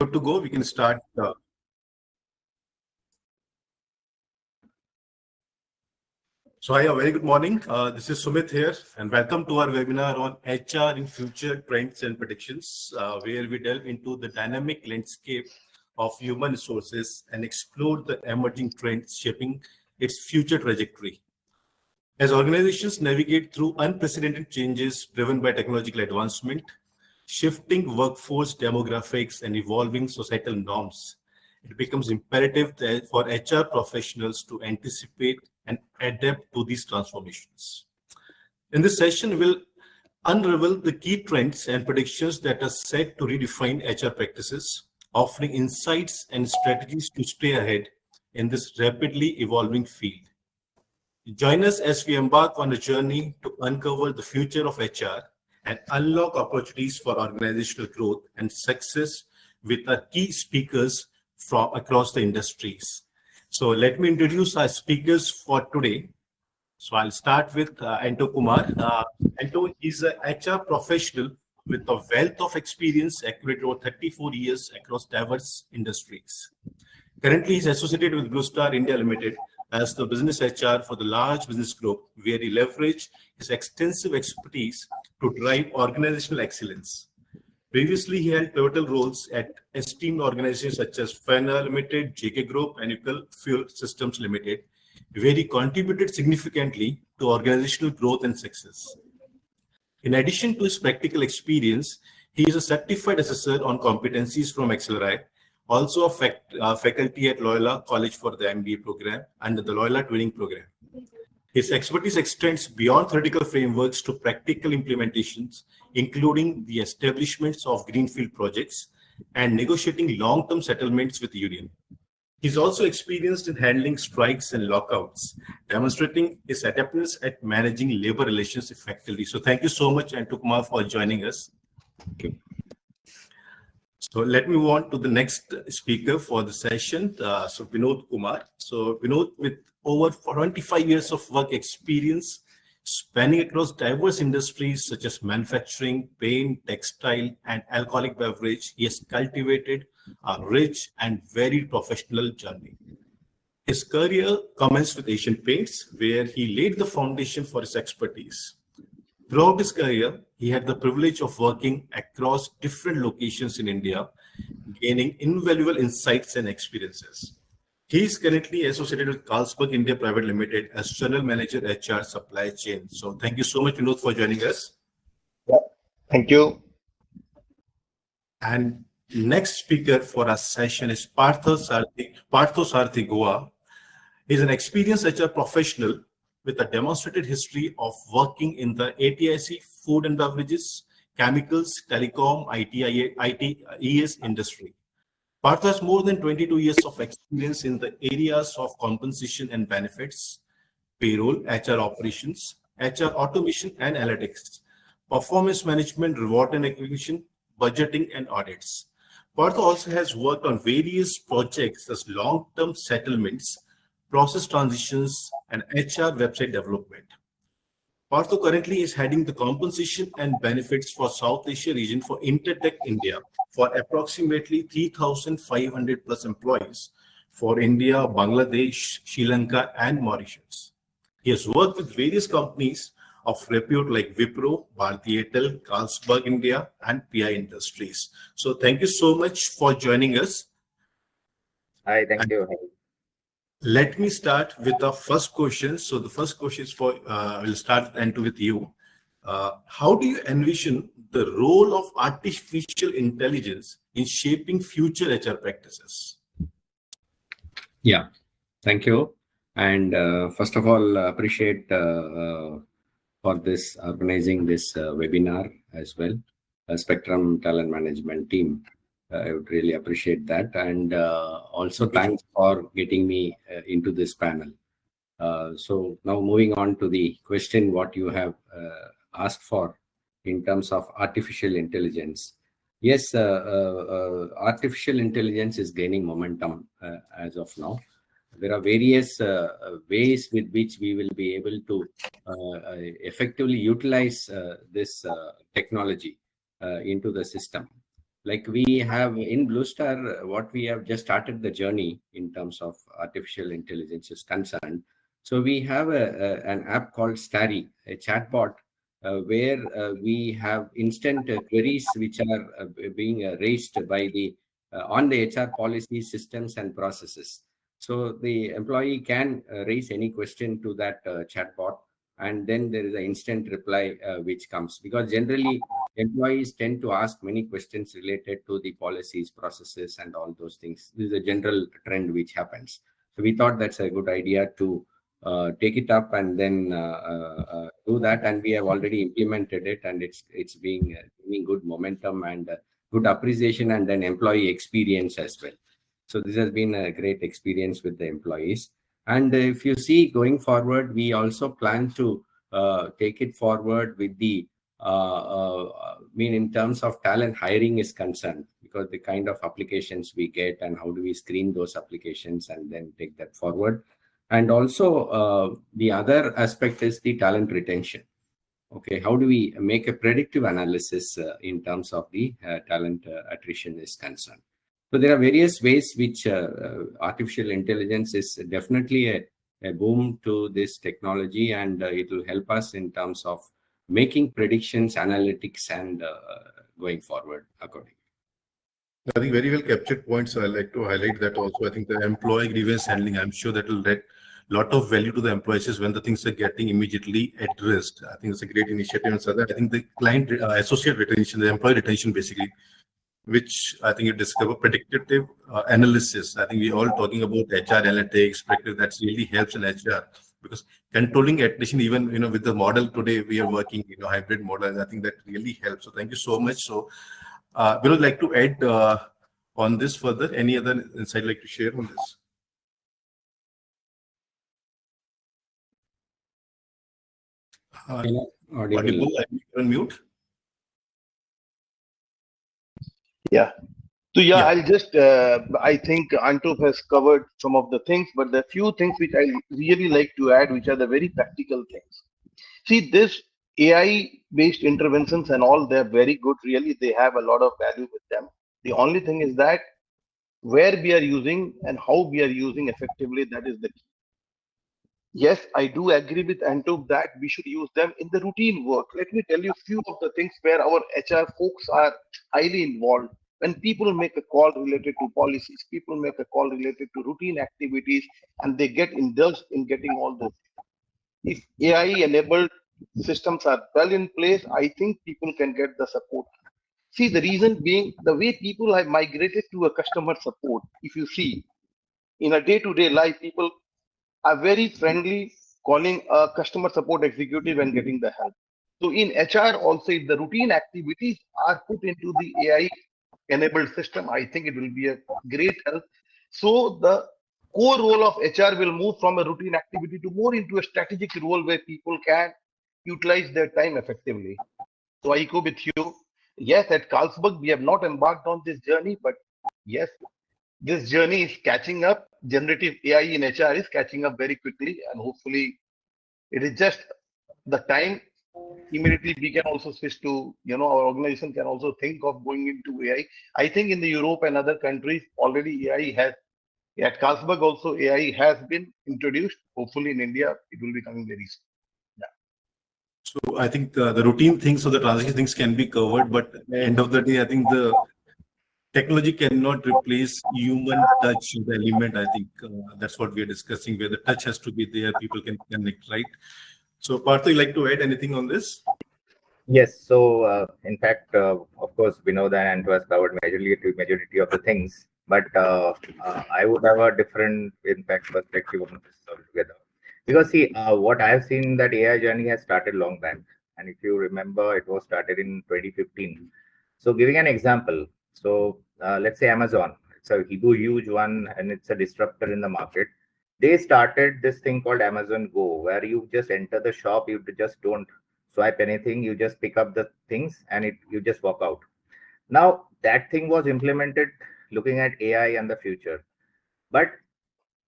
Good to go. We can start. Hi, a very good morning. This is Sumit here, and welcome to our webinar on HR in Future Trends and Predictions, where we delve into the dynamic landscape of human resources and explore the emerging trends shaping its future trajectory. As organizations navigate through unprecedented changes driven by technological advancement, shifting workforce demographics, and evolving societal norms, it becomes imperative for HR professionals to anticipate and adapt to these transformations. In this session, we'll unravel the key trends and predictions that are set to redefine HR practices, offering insights and strategies to stay ahead in this rapidly evolving field. Join us as we embark on a journey to uncover the future of HR and unlock opportunities for organizational growth and success with our key speakers from across the industries. So let me introduce our speakers for today. So I'll start with Anto Kumar. Anto is an HR professional with a wealth of experience accumulated over 34 years across diverse industries. Currently, he's associated with Blue Star India Limited as the business HR for the large business group, where he leveraged his extensive expertise to drive organizational excellence. Previously, he held pivotal roles at esteemed organizations such as Fena Limited, JK Group, and Equal Fuel Systems Limited, where he contributed significantly to organizational growth and success. In addition to his practical experience, he is a certified assessor on competencies from Accelerate, also a faculty at Loyola College for the MBA program and the Loyola Training Program. His expertise extends beyond theoretical frameworks to practical implementations, including the establishments of greenfield projects and negotiating long-term settlements with the union. He's also experienced in handling strikes and lockouts, demonstrating his adeptness at managing labor relations effectively. So thank you so much, Anto Kumar, for joining us. Okay. So let me move on to the next speaker for the session, Binod Kumar. So Binod, with over 25 years of work experience spanning across diverse industries such as manufacturing, paint, textile, and alcoholic beverage, he has cultivated a rich and varied professional journey. His career commenced with Asian Paints, where he laid the foundation for his expertise. Throughout his career, he had the privilege of working across different locations in India, gaining invaluable insights and experiences. He is currently associated with Carlsberg India Private Limited as General Manager HR Supply Chain. So thank you so much, Binod, for joining us. Yeah, thank you. And next speaker for our session is Partha Sarathi Guha. He is an experienced HR professional with a demonstrated history of working in the ATIC, food and beverages, chemicals, telecom, ITES industry. Partha has more than 22 years of experience in the areas of compensation and benefits, payroll, HR operations, HR automation and analytics, performance management, reward and acquisition, budgeting and audits. Partha also has worked on various projects as long-term settlements, process transitions, and HR website development. Partha currently is heading the compensation and benefits for South Asia region for Intertech India for approximately 3,500 plus employees for India, Bangladesh, Sri Lanka, and Mauritius. He has worked with various companies of repute like Wipro, Bharti Airtel, Carlsberg India, and PI Industries. So thank you so much for joining us. Hi, thank you. Let me start with the first question. So the first question is for, we'll start and with you. How do you envision the role of artificial intelligence in shaping future HR practices? Yeah, thank you. And first of all, appreciate for this organizing this webinar as well, Spectrum Talent Management team. I would really appreciate that. And also thanks for getting me into this panel. So now moving on to the question, what you have asked for in terms of artificial intelligence. Yes, artificial intelligence is gaining momentum as of now. There are various ways with which we will be able to effectively utilize this technology into the system. Like we have in Blue Star, what we have just started the journey in terms of artificial intelligence is concerned. So we have an app called Starry, a chatbot, where we have instant queries which are being raised by the on the HR policy systems and processes. So the employee can raise any question to that chatbot, and then there is an instant reply which comes, because generally employees tend to ask many questions related to the policies, processes, and all those things. This is a general trend which happens. So we thought that's a good idea to take it up and then do that. And we have already implemented it, and it's being giving good momentum and good appreciation, and then employee experience as well. So this has been a great experience with the employees. And if you see going forward, we also plan to take it forward with the in terms of talent hiring is concerned, because the kind of applications we get and how do we screen those applications and then take that forward. And also the other aspect is the talent retention. Okay, how do we make a predictive analysis in terms of the talent attrition is concerned? So there are various ways which artificial intelligence is definitely a boom to this technology, and it will help us in terms of making predictions, analytics, and going forward accordingly. I think very well captured points. So I like to highlight that also. I think the employee grievance handling, I'm sure that will add a lot of value to the employees when the things are getting immediately addressed. I think it's a great initiative. And so I think the client associate retention, the employee retention basically, which I think you discover predictive analysis. I think we're all talking about HR analytics, predictive, that really helps in HR, because controlling attrition, even with the model today we are working, hybrid model, and I think that really helps. So thank you so much. So we would like to add on this further. Any other insight you'd like to share on this? Audible, you're on mute. Yeah. So I'll just, I think Anto has covered some of the things, but the few things which I really like to add, which are the very practical things. See, this AI-based interventions and all, they're very good. Really, they have a lot of value with them. The only thing is that where we are using and how we are using effectively, that is the key. Yes, I do agree with Anto that we should use them in the routine work. Let me tell you a few of the things where our HR folks are highly involved. When people make a call related to policies, people make a call related to routine activities, and they get indulged in getting all this. If AI-enabled systems are well in place, I think people can get the support. See, the reason being the way people have migrated to a customer support. If you see, in a day-to-day life, people are very friendly calling a customer support executive and getting the help. So in HR also, if the routine activities are put into the AI enabled system, I think it will be a great help. So the core role of HR will move from a routine activity to more into a strategic role where people can utilize their time effectively. So I go with you. Yes, at Carlsberg, we have not embarked on this journey, but yes, this journey is catching up. Generative AI in HR is catching up very quickly, and hopefully it is just the time. Immediately we can also switch to, our organization can also think of going into AI. I think in the Europe and other countries already AI has, at Carlsberg also AI has been introduced. Hopefully in India it will be coming very soon. So I think the routine things or the transaction things can be covered, but at the end of the day, I think the technology cannot replace human touch, the element. I think that's what we are discussing, where the touch has to be there, people can connect, right? So Partha, you like to add anything on this? Yes. So in fact, of course, Binod and Anto has covered majority of the things, but I would have a different impact perspective on this altogether. Because see, what I have seen, that AI journey has started long back, and if you remember, it was started in 2015. So giving an example, so let's say Amazon, it's a huge one, and it's a disruptor in the market. They started this thing called Amazon Go, where you just enter the shop, you just don't swipe anything, you just pick up the things and you just walk out. Now that thing was implemented looking at AI and the future, but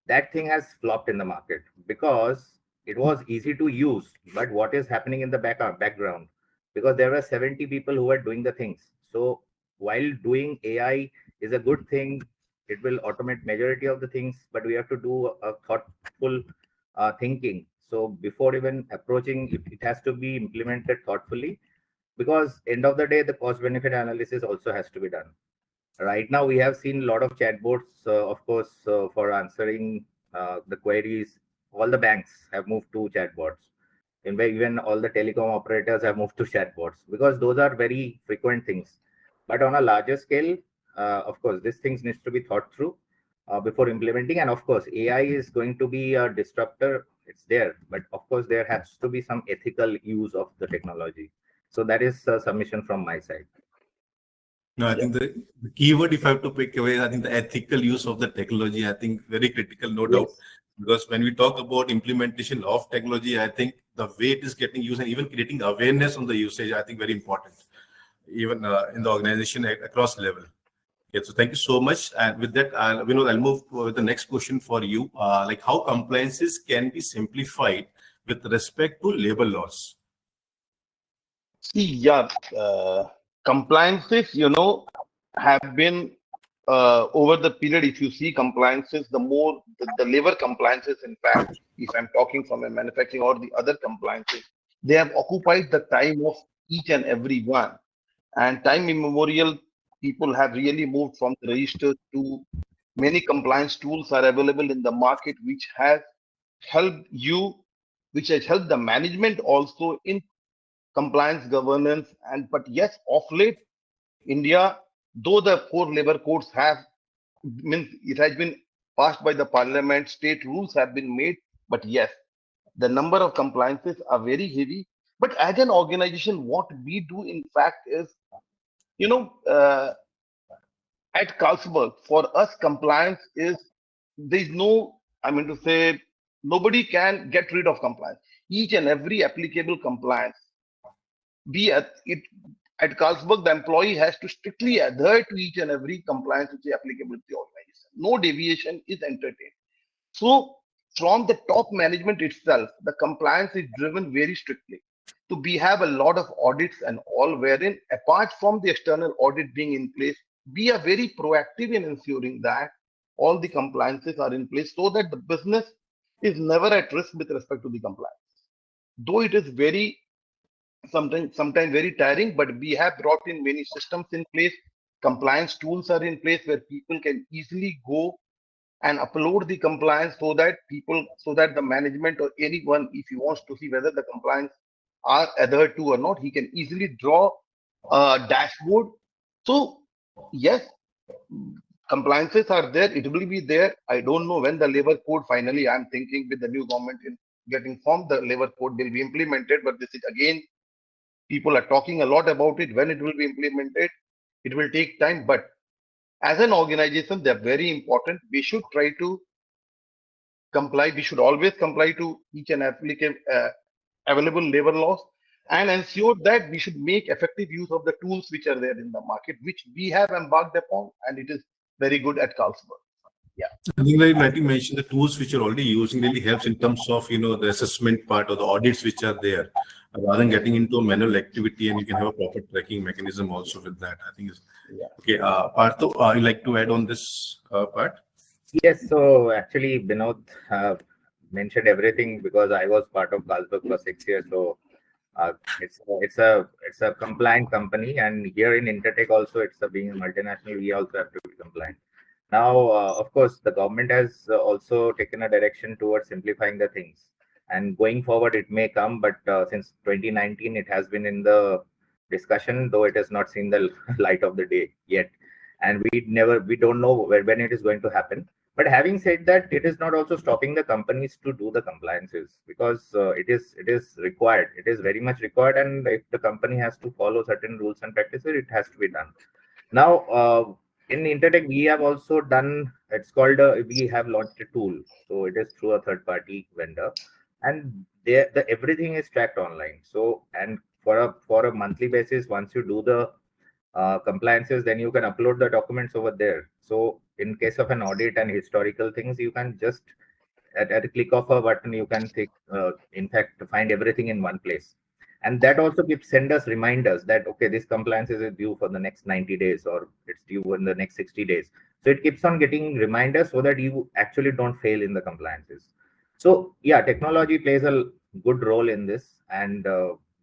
that thing has flopped in the market because it was easy to use, but what is happening in the background, because there were 70 people who were doing the things. So while doing AI is a good thing, it will automate majority of the things, but we have to do a thoughtful thinking. So before even approaching, it has to be implemented thoughtfully, because end of the day, the cost benefit analysis also has to be done. Right now, we have seen a lot of chatbots, of course, for answering the queries. All the banks have moved to chatbots. In fact, even all the telecom operators have moved to chatbots, because those are very frequent things. But on a larger scale, of course, these things needs to be thought through before implementing. And of course, AI is going to be a disruptor. It's there, but of course, there has to be some ethical use of the technology. So that is a submission from my side. No, I think the keyword, if I have to pick away, I think the ethical use of the technology, I think very critical, no doubt. Because when we talk about implementation of technology, I think the way it is getting used and even creating awareness on the usage, I think very important, even in the organization across level. Okay, so thank you so much. And with that, I'll move with the next question for you. Like how compliances can be simplified with respect to labor laws? See, yeah, compliances, have been over the period. If you see compliances, the more the labor compliances, in fact, if I'm talking from a manufacturing or the other compliances, they have occupied the time of each and every one. And time immemorial, people have really moved from the registers to many compliance tools are available in the market, which has helped you, which has helped the management also in compliance governance. And but yes, of late, India, though the four labor codes have means it has been passed by the parliament, state rules have been made, but yes, the number of compliances are very heavy. But as an organization, what we do in fact is, you know, at Carlsberg, for us, compliance is there's no, I mean to say, nobody can get rid of compliance. Each and every applicable compliance, be it at Carlsberg, the employee has to strictly adhere to each and every compliance which is applicable to the organization. No deviation is entertained. So, from the top management itself, the compliance is driven very strictly. So, we have a lot of audits and all, wherein apart from the external audit being in place, we are very proactive in ensuring that all the compliances are in place so that the business is never at risk with respect to the compliance. Though it is very sometimes very tiring, but we have brought in many systems in place. Compliance tools are in place where people can easily go and upload the compliance so that the management or anyone, if he wants to see whether the compliance are adhered to or not, he can easily draw a dashboard. So yes, compliances are there. It will be there. I don't know when the labor code finally, I'm thinking with the new government in getting formed, the labor code will be implemented. But this is again, people are talking a lot about it. When it will be implemented, it will take time. But as an organization, they're very important. We should try to comply. We should always comply to each and available labor laws and ensure that we should make effective use of the tools which are there in the market, which we have embarked upon, and it is very good at Carlsberg. Yeah. I think like you mentioned, the tools which you're already using really helps in terms of the assessment part or the audits which are there, rather than getting into a manual activity, and you can have a proper tracking mechanism also with that. I think okay. Partha, you like to add on this part? Yes. So actually, Binod mentioned everything, because I was part of Carlsberg for 6 years. So it's a compliant company, and here in Intertech also, it's a being a multinational, we also have to be compliant. Now, of course, the government has also taken a direction towards simplifying the things, and going forward, it may come. But since 2019, it has been in the discussion, though it has not seen the light of the day yet, and we don't know when it is going to happen. But having said that, it is not also stopping the companies to do the compliances, because it is required. It is very much required, and if the company has to follow certain rules and practices, it has to be done. Now, in Intertech, we have also done. It's called. We have launched a tool, so it is through a third-party vendor, and everything is tracked online. So, and for a monthly basis, once you do the compliances, then you can upload the documents over there. So in case of an audit and historical things, you can just at a click of a button, you can in fact find everything in one place. And that also send us reminders that, okay, this compliance is due for the next 90 days or it's due in the next 60 days. So it keeps on getting reminders so that you actually don't fail in the compliances. So yeah, technology plays a good role in this, and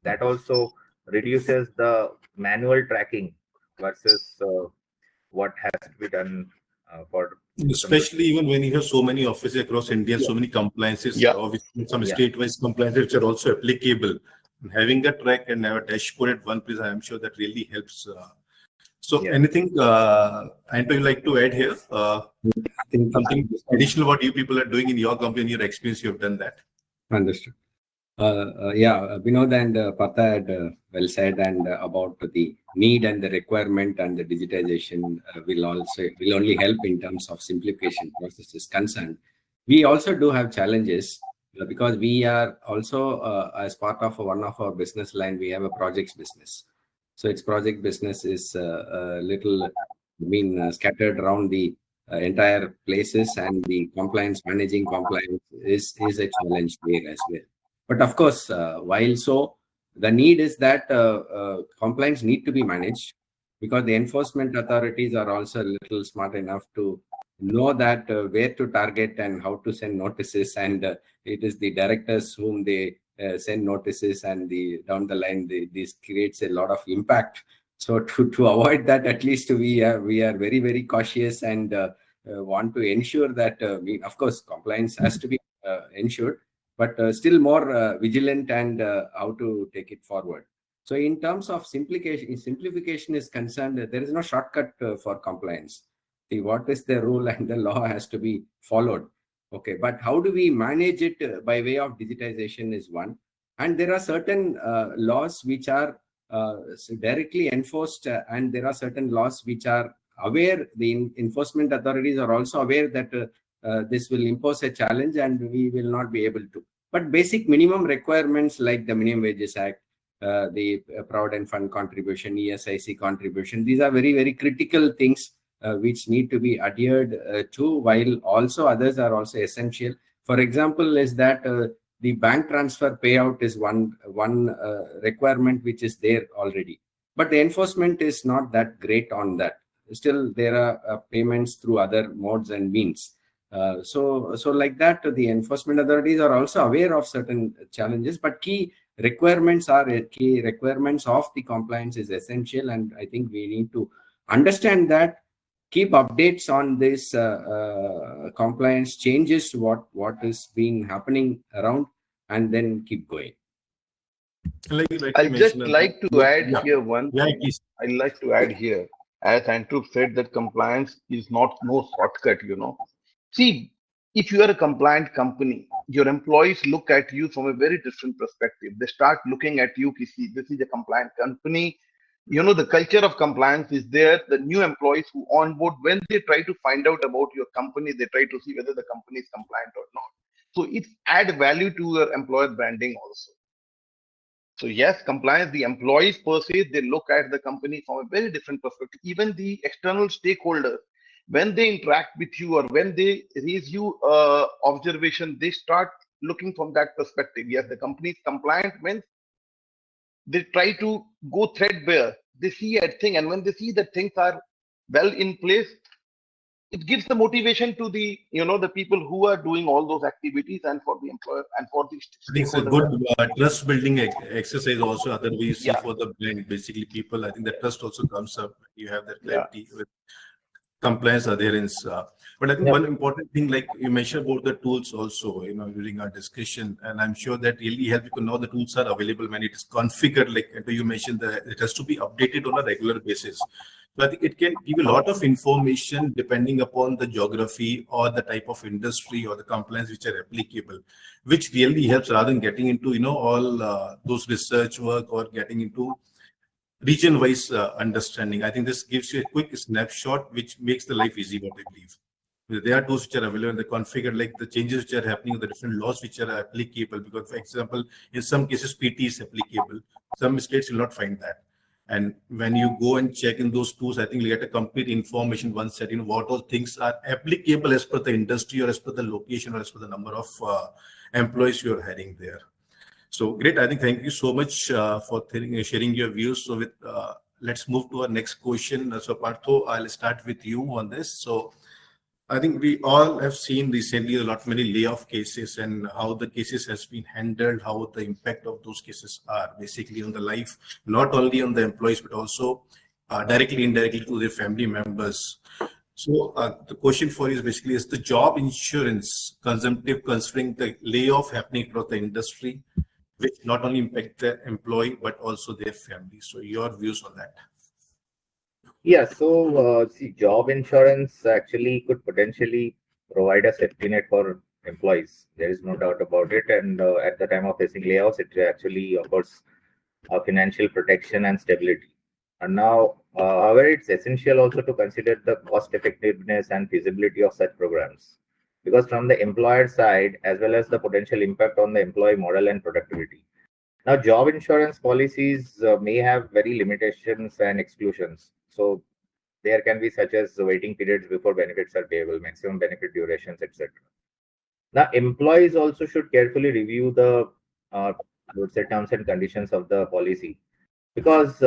that also reduces the manual tracking versus what has to be done for Especially even when you have so many offices across India, so many compliances, Yeah. obviously some Yeah. state-wise compliances which are also applicable. Having a track and have a dashboard at one place, I am sure that really helps. So Yeah. anything, Anto, you like to add here? I think Something additional what you people are doing in your company, in your experience, you have done that. Understood. Binod and Partha had well said, and about the need and the requirement and the digitization will only help in terms of simplification process is concerned. We also do have challenges because we are also as part of one of our business line, we have a projects business. So its project business is a little, scattered around the entire places, and the managing compliance is a challenge there as well. But of course, while so, the need is that compliance need to be managed, because the enforcement authorities are also a little smart enough to know that where to target and how to send notices, and it is the directors whom they send notices, and down the line this creates a lot of impact. So to avoid that, at least we are very, very cautious, and want to ensure that of course compliance has to be ensured, but still more vigilant, and how to take it forward. So in terms of simplification is concerned, there is no shortcut for compliance. See, what is the rule and the law has to be followed. Okay, but how do we manage it by way of digitization is one. And there are certain laws which are directly enforced, and there are certain laws which are aware, the enforcement authorities are also aware that this will impose a challenge and we will not be able to. But basic minimum requirements like the Minimum Wages Act, the Provident Fund contribution, ESIC contribution, these are very, very critical things which need to be adhered to, while also others are also essential. For example, is that the bank transfer payout is one requirement which is there already. But the enforcement is not that great on that. Still, there are payments through other modes and means. So like that, the enforcement authorities are also aware of certain challenges, but key requirements of the compliance is essential. And I think we need to understand that, keep updates on this compliance changes, what is being happening around, and then keep going. I'll just like to add here one Yeah, thing. I'd like to add here, as Andrew said, that compliance is not no shortcut, See, if you are a compliant company, your employees look at you from a very different perspective. They start looking at you, see, this is a compliant company. The culture of compliance is there. The new employees who onboard, when they try to find out about your company, they try to see whether the company is compliant or not. So it adds value to your employer branding also. So yes, compliance, the employees per se, they look at the company from a very different perspective. Even the external stakeholders, when they interact with you or when they raise you observation, they start looking from that perspective. Yes, the company is compliant when they try to go threadbare. They see a thing, and when they see that things are well in place, it gives the motivation to the the people who are doing all those activities, and for the employer and for the it's a good trust building exercise also. Otherwise, see for the blind, basically people, I think the trust also comes up. You have that clarity with compliance adherence. But I think one important thing, like you mentioned about the tools also, during our discussion, and I'm sure that really helps because now the tools are available when it is configured. Like you mentioned, that it has to be updated on a regular basis. So I think it can give a lot of information depending upon the geography or the type of industry or the compliance which are applicable, which really helps rather than getting into all those research work or getting into region-wise understanding. I think this gives you a quick snapshot, which makes the life easy, what I believe. There are tools which are available and they configure like the changes which are happening, the different laws which are applicable. Because, for example, in some cases, PT is applicable. Some states will not find that. And when you go and check in those tools, I think you get a complete information once set, what all things are applicable as per the industry or as per the location or as per the number of employees you're having there. So great. I think thank you so much for sharing your views. So let's move to our next question. So Partho, I'll start with you on this. So I think we all have seen recently many layoff cases and how the cases has been handled, how the impact of those cases are basically on the life, not only on the employees, but also directly, indirectly to their family members. So the question for you is basically, is the job insurance consumptive considering the layoff happening across the industry, which not only impact the employee, but also their family? So your views on that? Yeah, so see, job insurance actually could potentially provide a safety net for employees. There is no doubt about it. And at the time of facing layoffs, it actually offers financial protection and stability. And now, however, it's essential also to consider the cost effectiveness and feasibility of such programs. Because from the employer side, as well as the potential impact on the employee model and productivity. Now, job insurance policies may have very limitations and exclusions. So there can be such as waiting periods before benefits are payable, maximum benefit durations, etc. Now, employees also should carefully review the I would say terms and conditions of the policy, because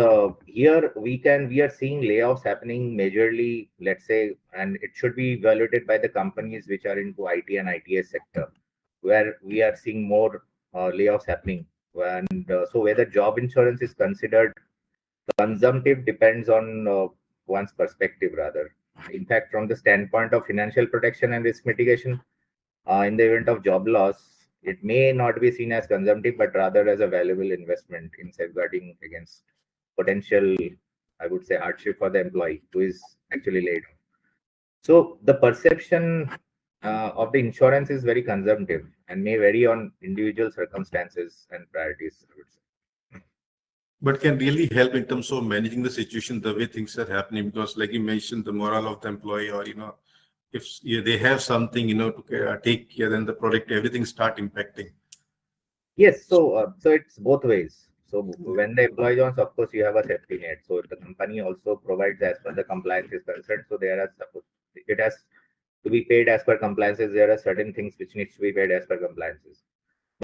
here we are seeing layoffs happening majorly, let's say, and it should be evaluated by the companies which are into IT and ITS sector, where we are seeing more layoffs happening. And so whether job insurance is considered consumptive depends on one's perspective rather. In fact, from the standpoint of financial protection and risk mitigation, in the event of job loss, it may not be seen as consumptive, but rather as a valuable investment in safeguarding against potential, I would say, hardship for the employee who is actually laid off. So the perception of the insurance is very consumptive and may vary on individual circumstances and priorities, I would say. But can really help in terms of managing the situation the way things are happening, because like you mentioned, the morale of the employee, or if they have something to take care, then the product, everything start impacting. Yes, so it's both ways. So when the employee joins, of course, you have a safety net. So the company also provides as per the compliance is concerned. So it has to be paid as per compliances. There are certain things which needs to be paid as per compliances.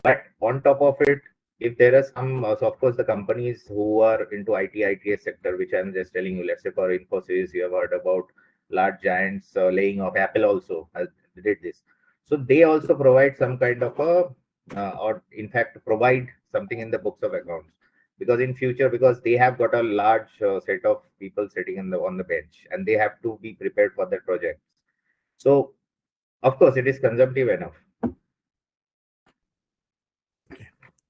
But on top of it, if there are some, so of course, the companies who are into IT, ITS sector, which I'm just telling you, let's say for Infosys, you have heard about large giants laying off. Apple also did this. So they also provide some kind of or in fact, provide something in the books of accounts. Because in future, because they have got a large set of people sitting on the bench, and they have to be prepared for their projects. So, of course, it is consumptive enough.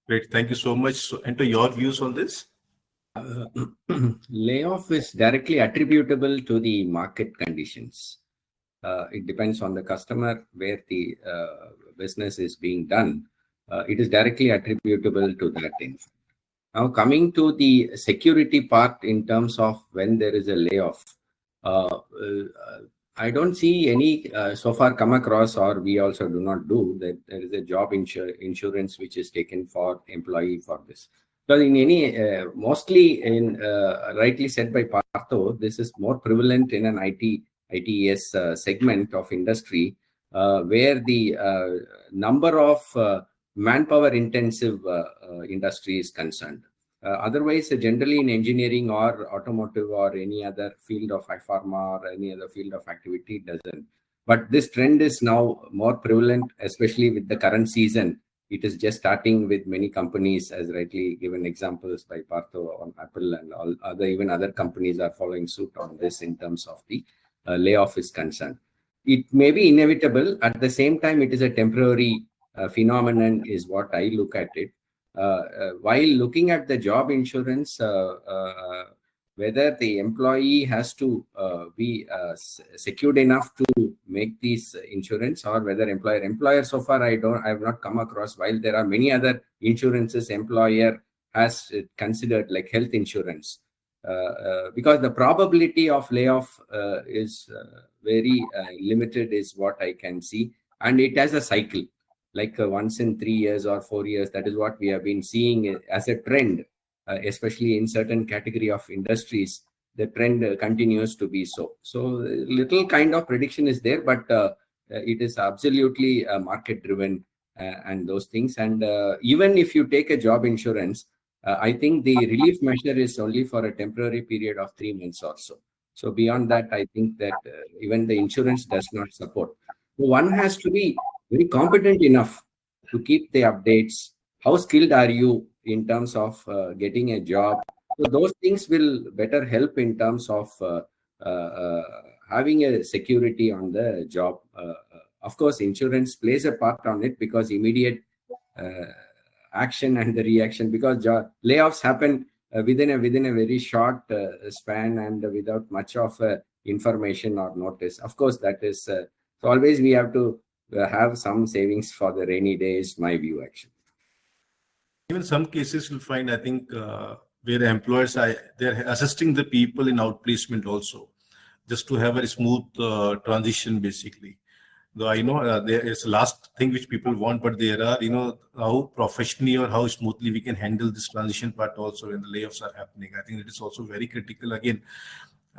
Great, thank you so much. So, Anto, your views on this? Layoff is directly attributable to the market conditions. It depends on the customer where the business is being done. It is directly attributable to that thing. Now, coming to the security part in terms of when there is a layoff, I don't see any so far come across, or we also do not do, that there is a job insurance which is taken for employee for this. But in any, mostly in rightly said by Partho, this is more prevalent in an ITS segment of industry, where the number of manpower intensive industry is concerned. Otherwise, generally in engineering or automotive or any other field of pharma or any other field of activity, it doesn't. But this trend is now more prevalent, especially with the current season. It is just starting with many companies, as rightly given examples by Partho on Apple, and all even other companies are following suit on this in terms of the layoff is concerned. It may be inevitable. At the same time, it is a temporary phenomenon is what I look at it. While looking at the job insurance, whether the employee has to be secured enough to make these insurance, or whether employer so far I have not come across, while there are many other insurances employer has considered, like health insurance, because the probability of layoff is very limited is what I can see, and it has a cycle, like once in 3 years or 4 years. That is what we have been seeing as a trend, especially in certain category of industries. The trend continues to be so. So little kind of prediction is there, but it is absolutely market driven. and those things. And even if you take a job insurance, I think the relief measure is only for a temporary period of 3 months or so. So beyond that, I think that even the insurance does not support. So one has to be very competent enough to keep the updates. How skilled are you in terms of getting a job? So those things will better help in terms of having a security on the job. Of course, insurance plays a part on it because immediate action and the reaction, because layoffs happen within a very short span and without much of information or notice. Of course, that is so always we have to have some savings for the rainy days. My view, actually. Even some cases you'll find, I think, where employers they're assisting the people in outplacement also, just to have a smooth transition, basically. Though I know there is a last thing which people want, but there are, how professionally or how smoothly we can handle this transition part also when the layoffs are happening. I think it is also very critical. Again,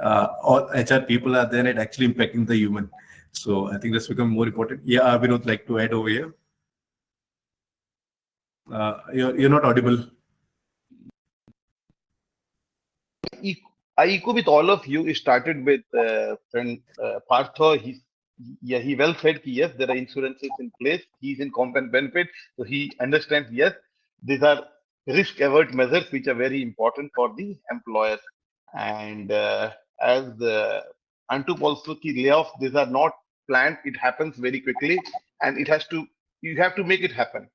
all HR people are there and actually impacting the human. So I think that's become more important. Yeah, we would like to add over here. You're not audible. I echo with all of you. It started with friend Partha. He well said, yes, there are insurances in place. He's in comp and benefit, so he understands, yes, these are risk avert measures which are very important for the employer. And as Anto also key layoffs, these are not planned. It happens very quickly, and you have to make it happen.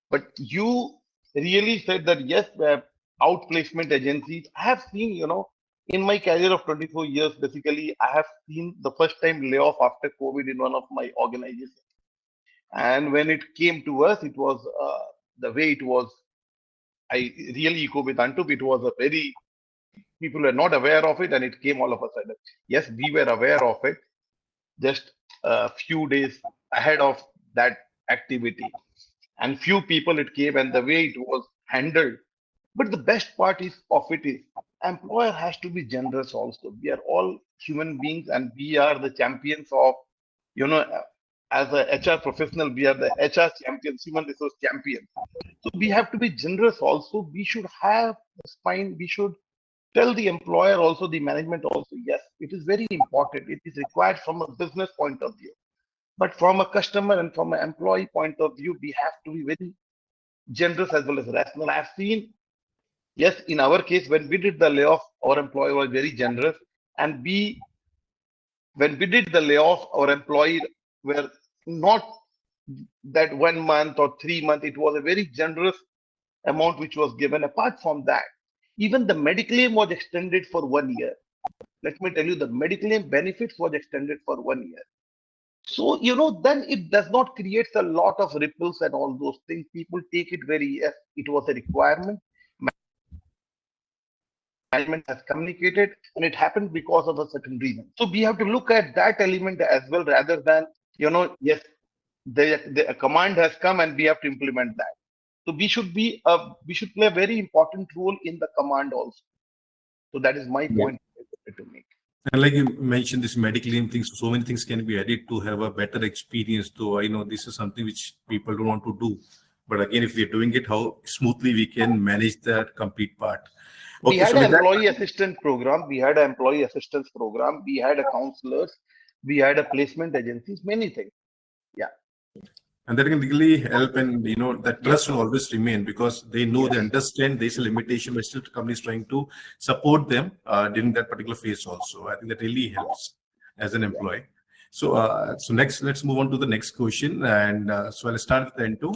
But you really said that, yes, outplacement agencies. I have seen, in my career of 24 years, basically, I have seen the first time layoff after COVID in one of my organizations. And when it came to us, it was the way it was. I really echo with Antup. It was people were not aware of it, and it came all of a sudden. Yes, we were aware of it just a few days ahead of that activity. And few people it came, and the way it was handled. But the best part is employer has to be generous also. We are all human beings, and we are the champions of, as a HR professional, we are the HR champions, human resource champions. So we have to be generous also. We should have the spine. We should tell the employer also, the management also, yes, it is very important. It is required from a business point of view. But from a customer and from an employee point of view, we have to be very generous as well as rational. I've seen, yes, in our case, when we did the layoff, our employee was very generous. And when we did the layoff, our employee were not that 1 month or 3 months. It was a very generous amount which was given. Apart from that, even the mediclaim was extended for 1 year. Let me tell you, the mediclaim benefits was extended for 1 year. So, then it does not create a lot of ripples and all those things. People take it very, yes, it was a requirement. Management has communicated, and it happened because of a certain reason. So we have to look at that element as well, rather than, yes, the command has come and we have to implement that. So we should play a very important role in the command also. So that is my point to make. And like you mentioned, this mediclaim things, so many things can be added to have a better experience. Though I know this is something which people don't want to do. But again, if we're doing it, how smoothly we can manage that complete part. Okay, we had an employee assistant program. We had an employee assistance program. We had a counselors. We had a placement agencies, many things. Yeah. And that can really help, and that trust will always remain, because they know, they understand there's a limitation, but still the company is trying to support them during that particular phase also. I think that really helps as an employee. So next, let's move on to the next question. And so I'll start with Anto.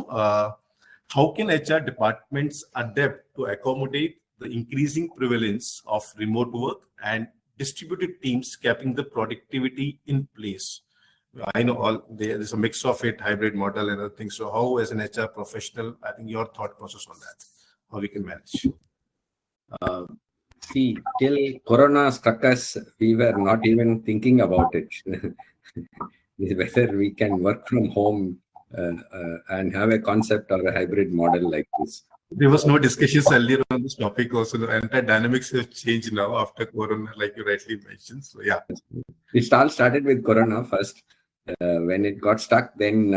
How can HR departments adapt to accommodate the increasing prevalence of remote work and distributed teams, keeping the productivity in place? I know there's a mix of it, hybrid model and other things. So how, as an HR professional, I think your thought process on that, how we can manage? See, till Corona struck us, we were not even thinking about it. Whether we can work from home and have a concept or a hybrid model like this. There was no discussions earlier on this topic also. The entire dynamics have changed now after Corona, like you rightly mentioned. So yeah. It all started with Corona first. When it got stuck, then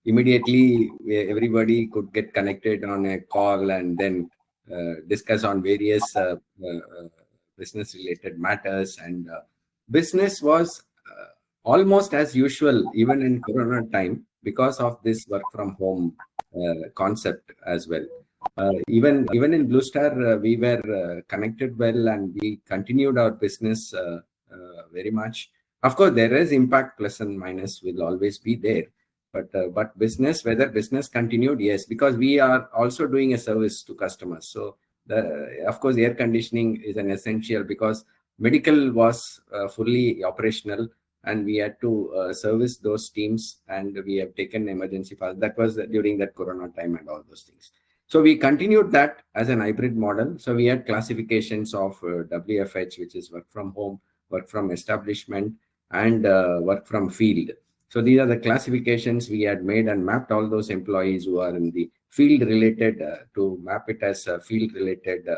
immediately everybody could get connected on a call and then discuss on various business related matters, and business was almost as usual even in corona time because of this work from home concept as well. Even in Blue Star, we were connected well, and we continued our business very much. Of course, there is impact, plus and minus will always be there. But business, whether business continued, yes, because we are also doing a service to customers. So of course, air conditioning is an essential because medical was fully operational, and we had to service those teams, and we have taken emergency fast. That was during that corona time and all those things. So we continued that as an hybrid model. So we had classifications of WFH, which is work from home, work from establishment, and work from field. So these are the classifications we had made and mapped all those employees who are in the field related to map it as field related,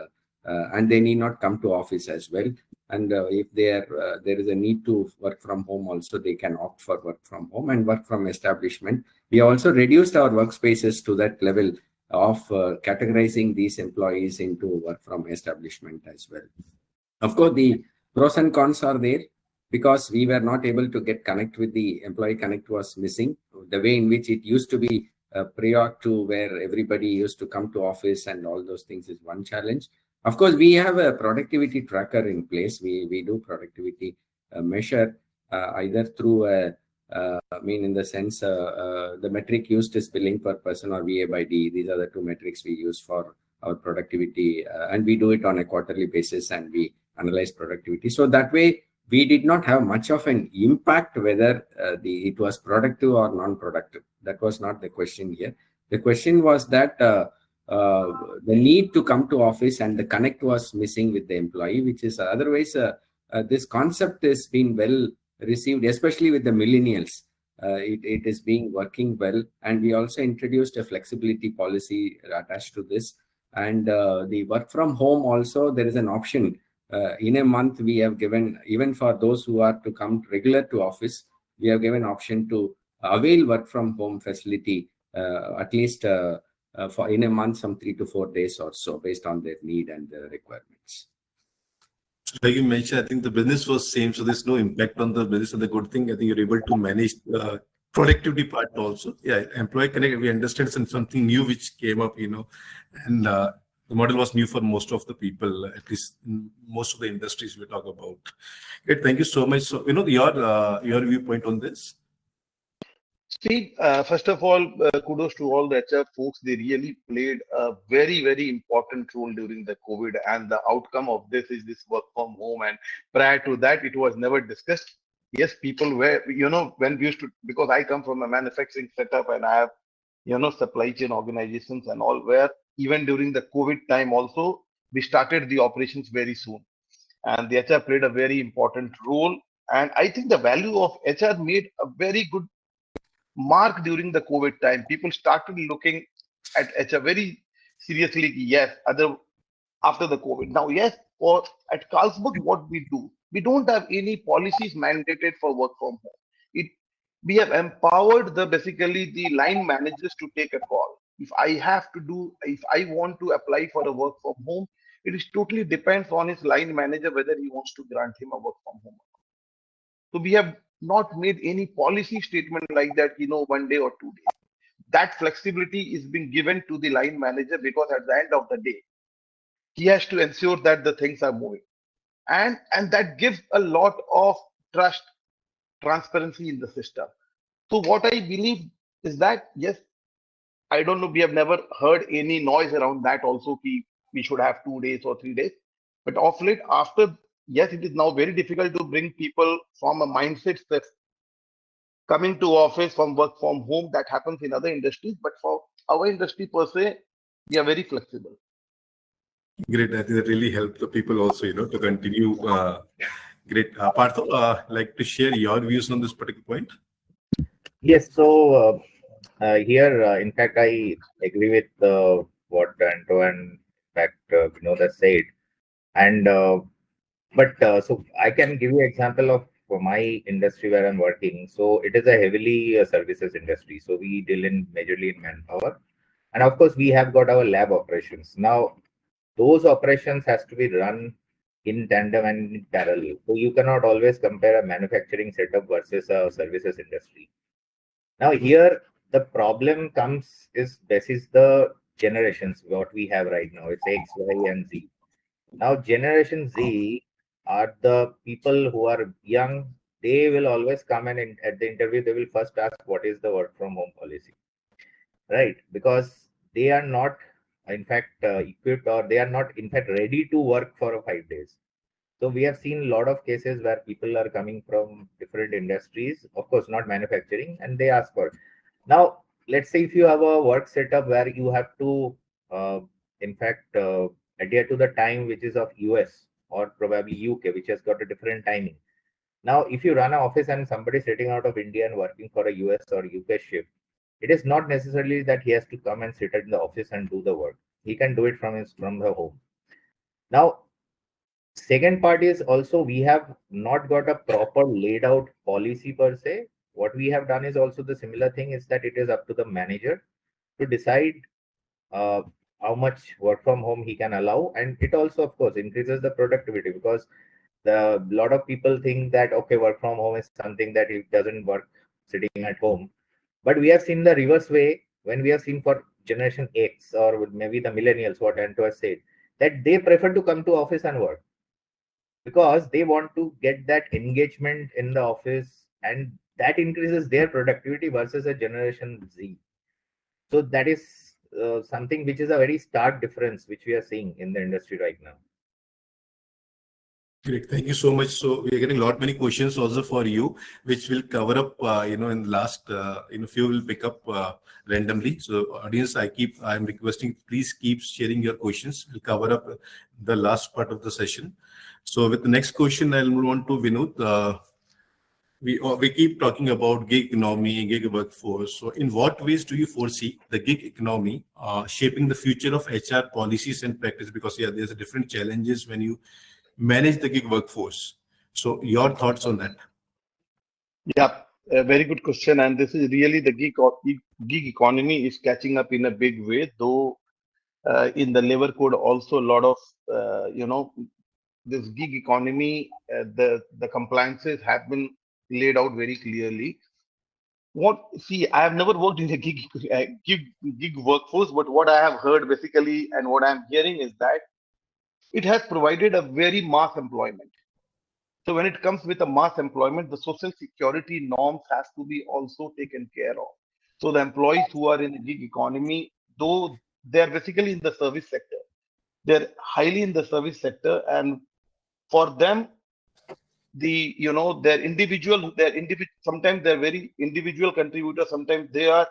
and they need not come to office as well. And if there is a need to work from home also, they can opt for work from home and work from establishment. We also reduced our workspaces to that level of categorizing these employees into work from establishment as well. Of course, the pros and cons are there because we were not able to get connect with the employee connect was missing. The way in which it used to be prior to where everybody used to come to office and all those things is one challenge. Of course, we have a productivity tracker in place. We do productivity measure either through in the sense the metric used is billing per person or VA by D. These are the two metrics we use for our productivity, and we do it on a quarterly basis, and we analyze productivity. So that way, we did not have much of an impact whether it was productive or non-productive. That was not the question here. The question was that the need to come to office and the connect was missing with the employee, which is otherwise this concept has been well received, especially with the millennials. It is being working well, and we also introduced a flexibility policy attached to this. And the work from home also, there is an option. In a month, we have given, even for those who are to come regular to office, we have given option to avail work from home facility at least for in a month, some 3 to 4 days or so, based on their need and the requirements. Like you mentioned, I think the business was same, so there's no impact on the business. And the good thing, I think you're able to manage the productivity part also. Yeah, employee connect, we understand something new which came up, and the model was new for most of the people, at least in most of the industries we talk about. Great, thank you so much. So, your viewpoint on this. See, first of all, kudos to all the HR folks. They really played a very, very important role during the COVID, and the outcome of this is this work from home. And prior to that, it was never discussed. Yes, people were, when we used to, because I come from a manufacturing setup and I have, supply chain organizations and all, where even during the COVID time also, we started the operations very soon. And the HR played a very important role. And I think the value of HR made a very good mark during the COVID time. People started looking at HR very seriously. Yes, after the COVID. Now, yes, or at Carlsberg, what we do, we don't have any policies mandated for work from home. We have empowered basically the line managers to take a call. If I want to apply for a work from home, it is totally depends on his line manager whether he wants to grant him a work from home. So we have not made any policy statement like that, 1 day or 2 days. That flexibility is being given to the line manager because at the end of the day, he has to ensure that the things are moving. And that gives a lot of trust, transparency in the system. So what I believe is that, yes, I don't know, we have never heard any noise around that also, we should have 2 days or 3 days. But of late, yes, it is now very difficult to bring people from a mindset that coming to office from work from home. That happens in other industries, but for our industry per se, we are very flexible. Great, I think that really helped the people also, to continue. Great. Partha, like to share your views on this particular point? Yes, so here, in fact, I agree with what Anto and in fact Binod has said. And so I can give you an example of for my industry where I'm working, so it is a heavily services industry. So we deal in majorly in manpower, and of course we have got our lab operations. Now those operations has to be run in tandem and in parallel. So you cannot always compare a manufacturing setup versus a services industry. Now here the problem comes is basis the generations what we have right now. It's X, Y, and Z. Now generation Z are the people who are young. They will always come and at the interview they will first ask what is the work from home policy, right? Because they are not in fact equipped, or they are not in fact ready to work for 5 days. So we have seen a lot of cases where people are coming from different industries, of course not manufacturing, and they ask for. Now let's say if you have a work setup where you have to in fact adhere to the time which is of US or probably UK, which has got a different timing. Now if you run an office and somebody sitting out of India and working for a US or UK shift, it is not necessarily that he has to come and sit in the office and do the work. He can do it from the home. Now second part is also we have not got a proper laid out policy per se. What we have done is also the similar thing is that it is up to the manager to decide uh, how much work from home he can allow, and it also of course increases the productivity, because the lot of people think that okay, work from home is something that it doesn't work sitting at home. But we have seen the reverse way when we have seen for generation X or maybe the millennials, what Anto has said, that they prefer to come to office and work because they want to get that engagement in the office, and that increases their productivity versus a generation Z. So that is something which is a very stark difference which we are seeing in the industry right now. Great. Thank you so much. So we are getting a lot many questions also for you, which will cover up, in the last, few will pick up randomly. So audience, I'm requesting, please keep sharing your questions. We'll cover up the last part of the session. So with the next question, I'll move on to Binod. We keep talking about gig economy, gig workforce. So in what ways do you foresee the gig economy shaping the future of HR policies and practice? Because there's a different challenges when you manage the gig workforce. So your thoughts on that? Yeah, a very good question. And this is really the gig economy is catching up in a big way, though in the labor code also a lot of, this gig economy, the compliances have been laid out very clearly. I have never worked in a gig workforce, but what I have heard basically and what I'm hearing is that it has provided a very mass employment. So when it comes with a mass employment, the social security norms has to be also taken care of. So the employees who are in the gig economy, though they're basically in the service sector, they're highly in the service sector, and for them, they're individual, sometimes they're very individual contributors, sometimes they are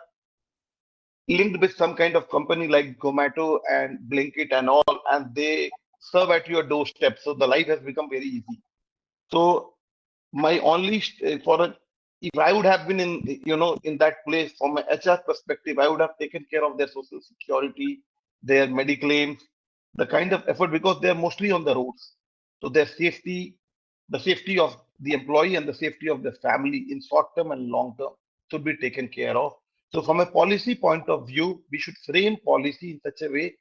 linked with some kind of company like Zomato and Blinkit and all, and they serve at your doorstep. So the life has become very easy. So my only if I would have been in that place from an HR perspective, I would have taken care of their social security, their mediclaims, the kind of effort, because they're mostly on the roads. So their safety, the safety of the employee and the safety of the family in short term and long term should be taken care of. So from a policy point of view, we should frame policy in such a way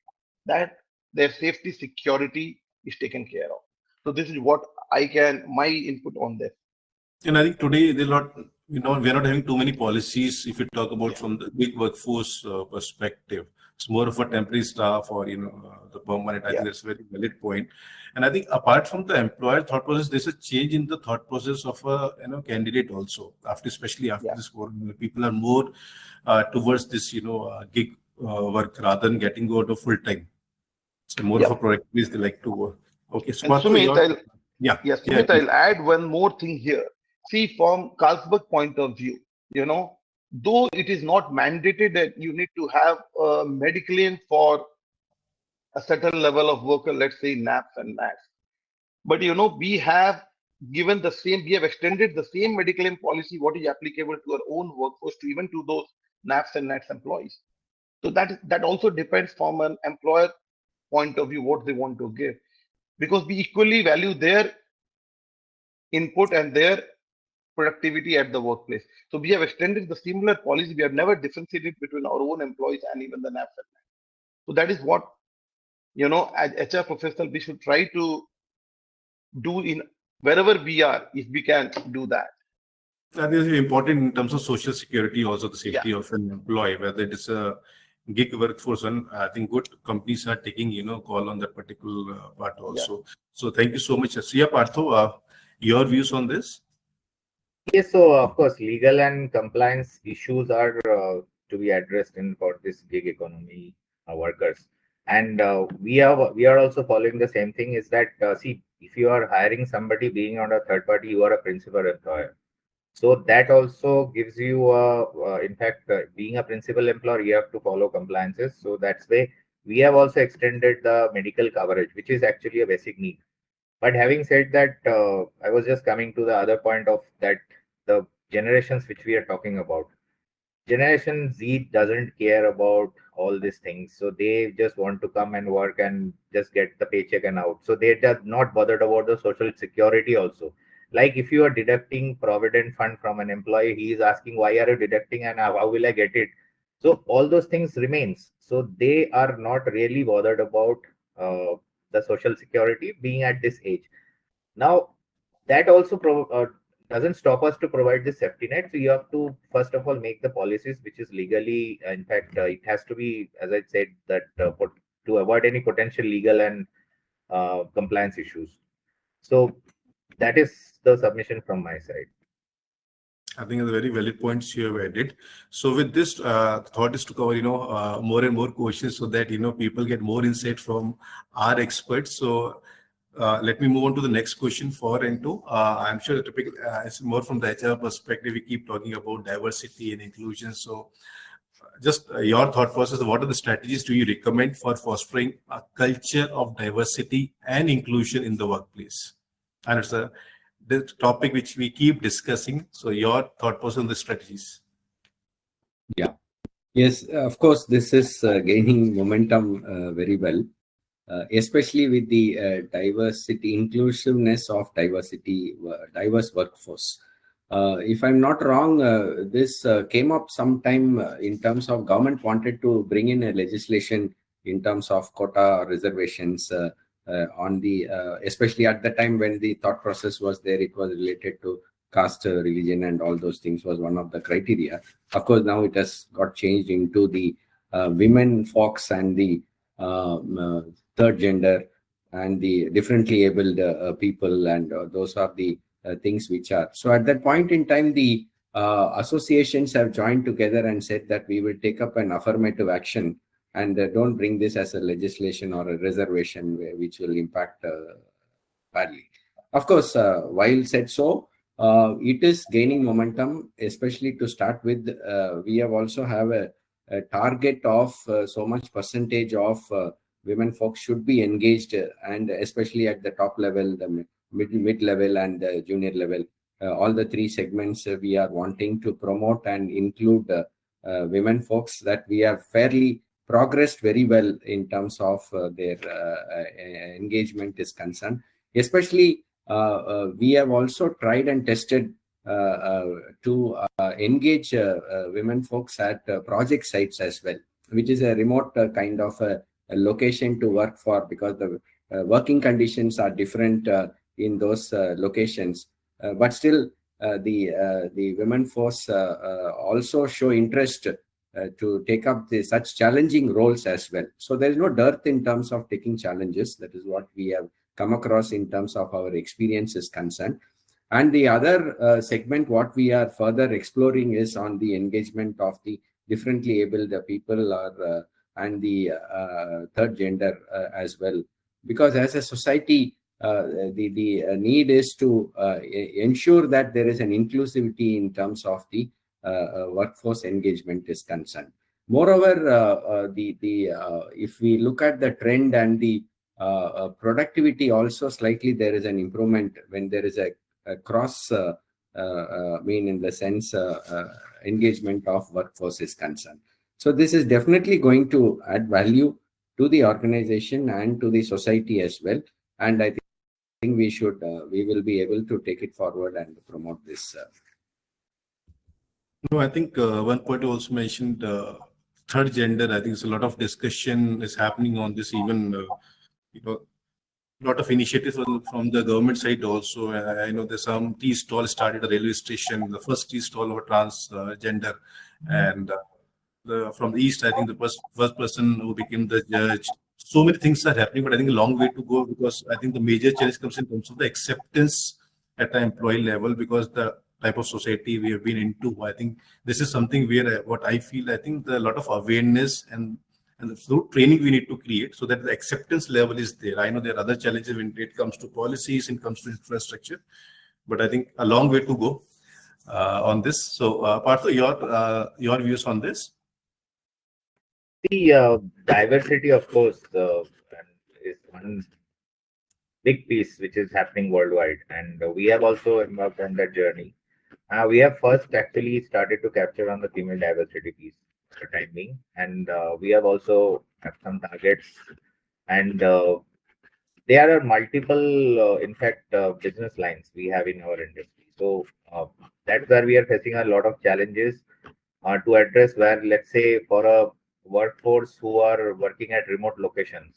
that their safety security is taken care of. So this is what my input on this. And I think today we're not having too many policies. If you talk about from the big workforce perspective, it's more of a temporary staff or the permanent. I think that's a very valid point. And I think apart from the employer thought process, there's a change in the thought process of a candidate also. Especially after this corona, people are more towards this gig work rather than getting out of full time. So more of a productivity they like to work. Okay, so Sumit, Sumit, I'll add one more thing here. See, from Carlsberg point of view, though it is not mandated that you need to have a mediclaim for a certain level of worker, let's say NAPS and NAS. But we have extended the same mediclaim policy, what is applicable to our own workforce, to even to those NAPS and NATS employees. So that also depends from an employer point of view, what they want to give, because we equally value their input and their productivity at the workplace. So we have extended the similar policy. We have never differentiated between our own employees and even the NAF segment. So that is what, as HR professional, we should try to do in wherever we are, if we can do that. And this is important in terms of social security, also the safety Yeah. of an employee, whether it is a gig workforce. And I think good companies are taking, call on that particular part also. So thank you so much. So yeah, Partho, your views on this? Yes, so of course, legal and compliance issues are to be addressed in for this gig economy workers, and we are also following the same thing. Is that see, if you are hiring somebody being on a third party, you are a principal employer. So that also gives you, in fact, being a principal employer, you have to follow compliances. So that's why we have also extended the medical coverage, which is actually a basic need. But having said that, I was just coming to the other point of that the generations which we are talking about. Generation Z doesn't care about all these things. So they just want to come and work and just get the paycheck and out. So they are not bothered about the social security also. Like if you are deducting provident fund from an employee, he is asking, why are you deducting and how will I get it? So all those things remains. So they are not really bothered about the social security being at this age. Now, that also doesn't stop us to provide the safety net. So you have to first of all make the policies which is legally. In fact, it has to be, as I said, that to avoid any potential legal and compliance issues. So that is the submission from my side. I think the very valid points you have added. So with this, thought is to cover, more and more questions so that, people get more insight from our experts. So let me move on to the next question for Anto. I'm sure the topic is more from the HR perspective. We keep talking about diversity and inclusion. So just your thought process, what are the strategies do you recommend for fostering a culture of diversity and inclusion in the workplace? And it's the topic which we keep discussing. So your thought process on the strategies. Yeah. Yes, of course, this is gaining momentum very well, especially with the diversity, inclusiveness of diversity, diverse workforce. If I'm not wrong, this came up sometime in terms of government wanted to bring in a legislation in terms of quota reservations on the, especially at the time when the thought process was there, it was related to caste, religion, and all those things was one of the criteria. Of course, now it has got changed into the women, folks, and the third gender, and the differently abled people, and those are the things which are. So at that point in time, the associations have joined together and said that we will take up an affirmative action and don't bring this as a legislation or a reservation which will impact badly. Of course, while said so, it is gaining momentum, especially to start with. We have also have a target of so much percentage of women folks should be engaged, and especially at the top level, the mid level, and the junior level. All the three segments we are wanting to promote and include women folks, that we have fairly progressed very well in terms of their engagement is concerned. Especially, we have also tried and tested to engage women folks at project sites as well, which is a remote kind of a location to work for, because the working conditions are different in those locations. But still, the women force also show interest to take up such challenging roles as well. So there is no dearth in terms of taking challenges. That is what we have come across in terms of our experience is concerned. And the other segment, what we are further exploring is on the engagement of the differently abled people or and the third gender as well. Because as a society, the need is to ensure that there is an inclusivity in terms of the workforce engagement is concerned. Moreover, if we look at the trend and the productivity also, slightly there is an improvement when there is a cross in the sense engagement of workforce is concerned. So this is definitely going to add value to the organization and to the society as well. And I think we will be able to take it forward and promote this No, I think one point you also mentioned third gender. I think there's a lot of discussion is happening on this. Even you know, lot of initiatives from the government side also. I know there's some tea stall started at a railway station, the first tea stall of transgender, and from the east, I think the first person who became the judge. So many things are happening, but I think a long way to go because I think the major challenge comes in terms of the acceptance at the employee level because the type of society we have been into. I think this is something where what I feel, I think a lot of awareness and the through training we need to create so that the acceptance level is there. I know there are other challenges when it comes to policies, it comes to infrastructure, but I think a long way to go on this. So, Partha, your views on this? The diversity, of course, is one big piece which is happening worldwide, and we have also embarked on that journey. We have first actually started to capture on the female diversity piece for the time being, and we have also have some targets, and there are multiple, in fact, business lines we have in our industry. So that's where we are facing a lot of challenges to address. Where, let's say, for a workforce who are working at remote locations,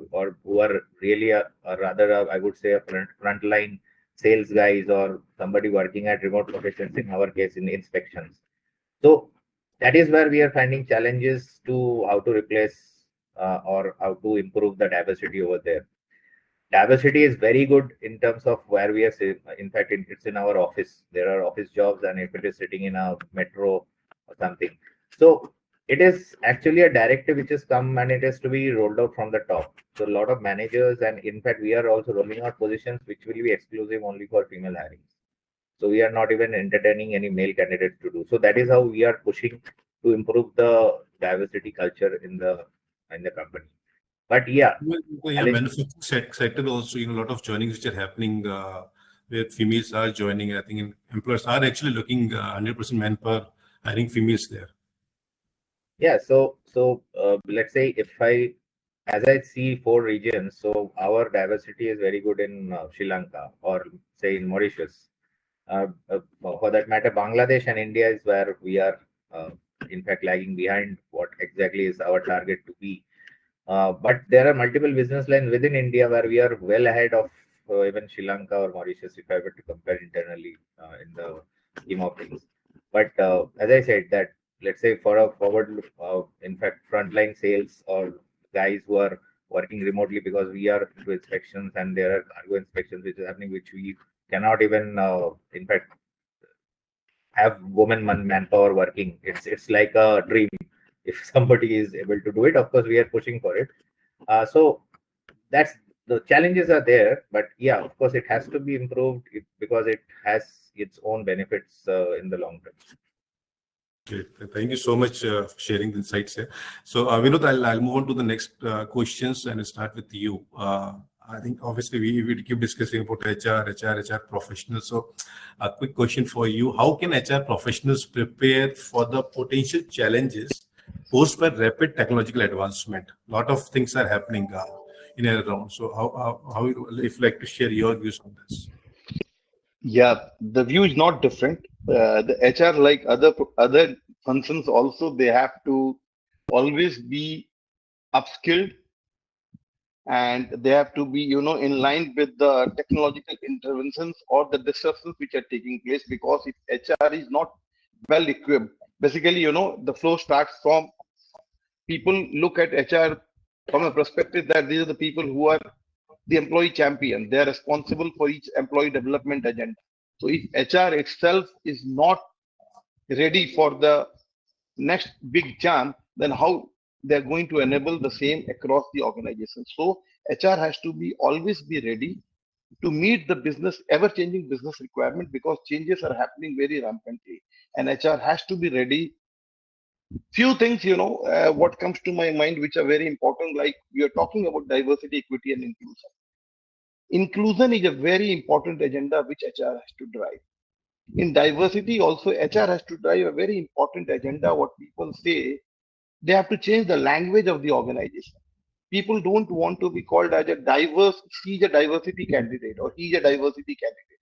or who are really rather, I would say, a frontline sales guys or somebody working at remote locations. In our case, in inspections. So that is where we are finding challenges to how to replace or how to improve the diversity over there. Diversity is very good in terms of where we are in fact it's in our office. There are office jobs, and if it is sitting in a metro or something, so it is actually a directive which has come, and it has to be rolled out from the top. So a lot of managers, and in fact we are also rolling out positions which will be exclusive only for female hiring. So we are not even entertaining any male candidates to do so. That is how we are pushing to improve the diversity culture in the company. But yeah, Well, yeah, manufacturing sector also, a lot of joinings which are happening where females are joining. I think employers are actually looking 100% manpower, hiring females there. yeah. So let's say if I, as I see four regions, so our diversity is very good in Sri Lanka, or say in Mauritius. For that matter, Bangladesh and India is where we are, in fact, lagging behind what exactly is our target to be. But there are multiple business lines within India where we are well ahead of even Sri Lanka or Mauritius, if I were to compare internally in the scheme of things. But as I said, that let's say for a forward look, in fact, frontline sales or guys who are working remotely, because we are into inspections and there are cargo inspections which is happening, which we cannot even, in fact, have women manpower working. It's like a dream. If somebody is able to do it, of course, we are pushing for it. So that's the challenges are there, but yeah, of course, it has to be improved because it has its own benefits in the long term. Great. Thank you so much for sharing the insights here. So, Vinod, I'll move on to the next questions and start with you. I think obviously we keep discussing about HR professionals. So, a quick question for you: how can HR professionals prepare for the potential challenges posed by rapid technological advancement? A lot of things are happening in and around. So, how if you like to share your views on this? Yeah, the view is not different. The HR, like other functions, also they have to always be upskilled, and they have to be, in line with the technological interventions or the disruptions which are taking place. Because if HR is not well equipped, basically, the flow starts from people look at HR from a perspective that these are the people who are the employee champion. They are responsible for each employee development agenda. So if HR itself is not ready for the next big jump, then how they're going to enable the same across the organization? So HR has to be always be ready to meet the business ever-changing business requirement, because changes are happening very rampantly, and HR has to be ready. Few things, what comes to my mind which are very important, like we are talking about diversity, equity, and inclusion. Inclusion is a very important agenda which HR has to drive. In diversity also, HR has to drive a very important agenda. What people say, they have to change the language of the organization. People don't want to be called as a diverse, she's a diversity candidate or he's a diversity candidate.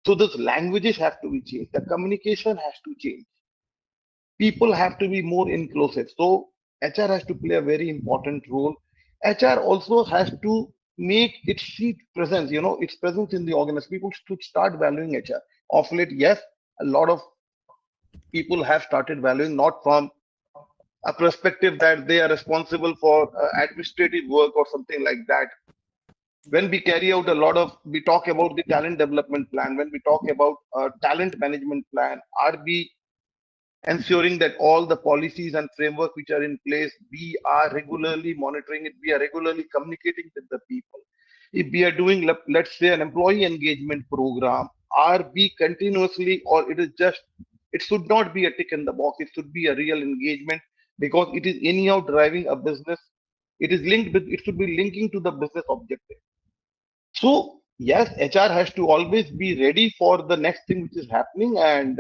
So those languages have to be changed. The communication has to change. people have to be more inclusive. So HR has to play a very important role. HR also has to make its seat presence, its presence in the organization. People should start valuing HR. Of late, yes, a lot of people have started valuing, not from a perspective that they are responsible for administrative work or something like that. When we carry out we talk about the talent development plan, when we talk about talent management plan, are we ensuring that all the policies and framework which are in place, we are regularly monitoring it, we are regularly communicating with the people. If we are doing, let's say, an employee engagement program, are we continuously, or it should not be a tick in the box, it should be a real engagement, because it is anyhow driving a business. It should be linking to the business objective. So yes, HR has to always be ready for the next thing which is happening, and